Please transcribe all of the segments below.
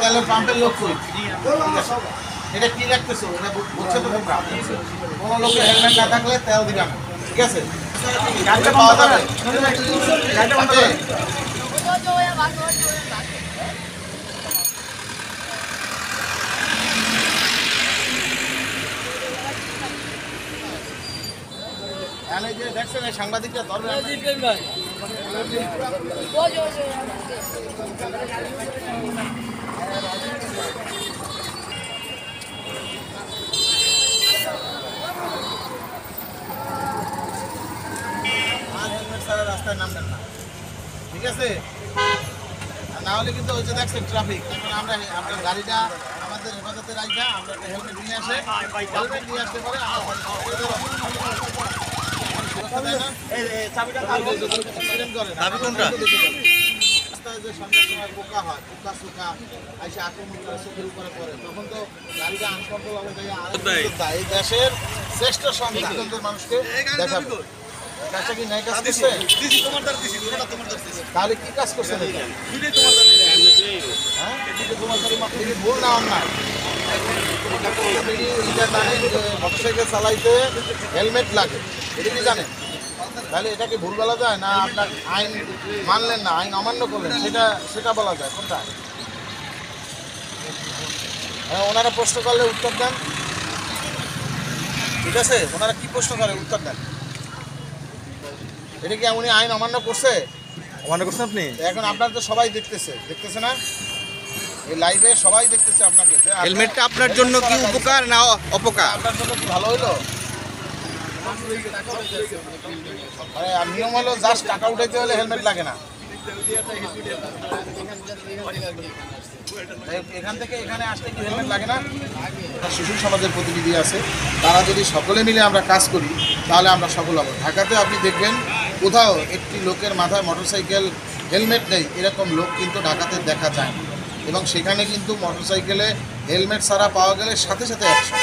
তেলের পাম্পের লোক কই? এটা কি রাখতেছো? এটা বুঝছো তো তোমরা? কোনো লোকের হেলমেট না থাকলে তেল দিবা না, ঠিক আছে? গাড়িটা পাওয়া যাবে। গাড়িটা বন্ধ করে। তাহলে যে দেখছেন এই সাংবাদিকরা ধরবে রাস্তায় নামবেন না, ঠিক আছে? না হলে কিন্তু ওই যে দেখছেন ট্রাফিক, এখন আমরা আপনার গাড়িটা আমাদের হেফাজতে রাখা, আমরা একটা হেলমেট নিয়ে আসে, হেলমেট নিয়ে আসতে পারে যে সন্ধ্যার সময় পোকা হয়, পোকা শোকা এসে আক্রমণ করে চোখের উপরে পড়ে, তখন তো গাড়িটা আনকন্ট্রোল হবে। এই দেশের শ্রেষ্ঠ সন্তানদের মানুষকে দেখাবে। কাজটা কি ন্যায় কাজ করছে? তাহলে কি কাজ করছে? ভুল না অন্যায়? মোটরসাইকেল চালাইতে হেলমেট লাগে, এটা কি জানেন? তাহলে এটাকে ভুল বলা যায় না? আপনার আইন মানলেন না, আইন অমান্য করলেন, সেটা বলা যায় কোনটা? হ্যাঁ, ওনারা প্রশ্ন করলে উত্তর দেন, ঠিক আছে? ওনারা কি প্রশ্ন করে উত্তর দেন। এটা কি উনি আইন অমান্য করছে? অমান্য করছেন আপনি? এখন আপনার তো সবাই দেখতেছে না? এই লাইভে সবাই দেখতেছে আপনাকে। হেলমেটটা আপনার জন্য কি উপকার না অপকার? আপনার জন্য কি ভালো হইলো? নিয়ম হলো জাস্ট টাকা উঠাইতে হলে হেলমেট লাগে না। এখান থেকে এখানে আসতে কি হেলমেট লাগে না? সুশীল সমাজের প্রতিনিধি আছে, তারা যদি সকলে মিলে আমরা কাজ করি তাহলে আমরা সফল হব। ঢাকাতে আপনি দেখবেন কোথাও একটি লোকের মাথায় মোটরসাইকেল হেলমেট নেই, এরকম লোক কিন্তু ঢাকাতে দেখা যায় না। এবং সেখানে কিন্তু মোটরসাইকেলে হেলমেট ছাড়া পাওয়া গেলে সাথে সাথে অ্যাকশন।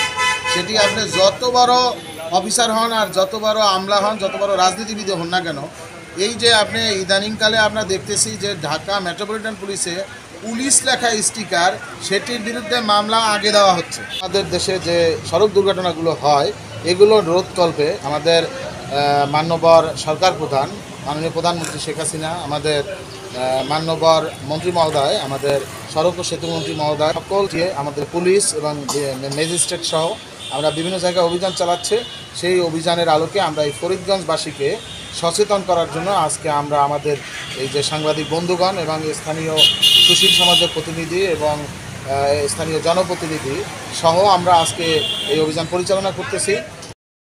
সেটি আপনি যত বড় অফিসার হন আর যত বড় আমলা হন, যত বড় রাজনীতিবিদ হন না কেন, এই যে আপনি ইদানিংকালে আমরা দেখতেছি যে ঢাকা মেট্রোপলিটন পুলিশে পুলিশ লেখা স্টিকার, সেটির বিরুদ্ধে মামলা আগে দেওয়া হচ্ছে। আমাদের দেশে যে সড়ক দুর্ঘটনাগুলো হয় এগুলো রোধকল্পে আমাদের মান্যবর সরকার প্রধান মাননীয় প্রধানমন্ত্রী শেখ হাসিনা, আমাদের মান্যবর মন্ত্রী মহোদয়, আমাদের সড়ক ও সেতু মন্ত্রী মহোদয়, সকল দিয়ে আমাদের পুলিশ এবং ম্যাজিস্ট্রেট সহ আমরা বিভিন্ন জায়গায় অভিযান চালাচ্ছি। সেই অভিযানের আলোকে আমরা এই ফরিদগঞ্জবাসীকে সচেতন করার জন্য আজকে আমরা আমাদের এই যে সাংবাদিক বন্ধুগণ এবং স্থানীয় সুশীল সমাজের প্রতিনিধি এবং স্থানীয় জনপ্রতিনিধি সহ আমরা আজকে এই অভিযান পরিচালনা করতেছি।